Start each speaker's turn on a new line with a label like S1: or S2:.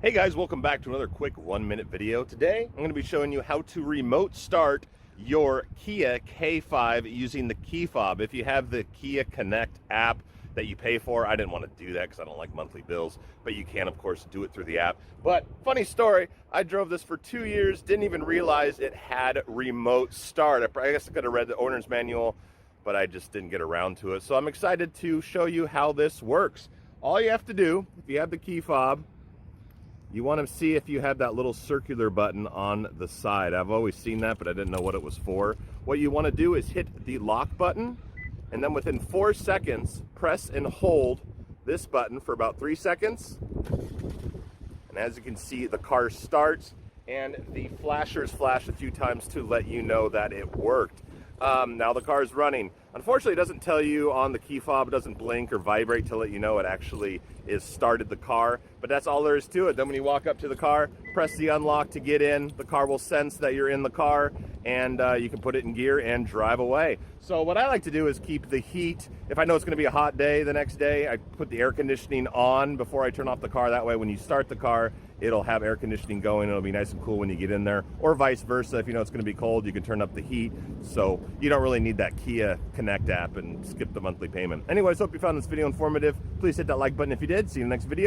S1: Hey guys, welcome back to another quick 1-minute video. Today, I'm going to be showing you how to remote start your Kia K5 using the key fob. If you have the Kia Connect app that you pay for, I didn't want to do that because I don't like monthly bills, but you can, of course, do it through the app. But funny story, I drove this for 2 years, didn't even realize it had remote start. I guess I could have read the owner's manual, but I just didn't get around to it. So I'm excited to show you how this works. All you have to do, if you have the key fob, you want to see if you have that little circular button on the side. I've always seen that, but I didn't know what it was for. What you want to do is hit the lock button, and then within 4 seconds, press and hold this button for about 3 seconds. And as you can see, the car starts, and the flashers flash a few times to let you know that it worked. Now the car is running. Unfortunately, it doesn't tell you on the key fob, it doesn't blink or vibrate to let you know it actually is started the car, but that's all there is to it. Then when you walk up to the car, press the unlock to get in. The car will sense that you're in the car, and you can put it in gear and drive away. So what I like to do is keep the heat. If I know it's going to be a hot day the next day, I put the air conditioning on before I turn off the car. That way when you start the car, it'll have air conditioning going. It'll be nice and cool when you get in there, or vice versa. If you know it's going to be cold, you can turn up the heat, so you don't really need that Kia Connect app and skip the monthly payment. Anyways, hope you found this video informative. Please hit that like button if you did. See you in the next video.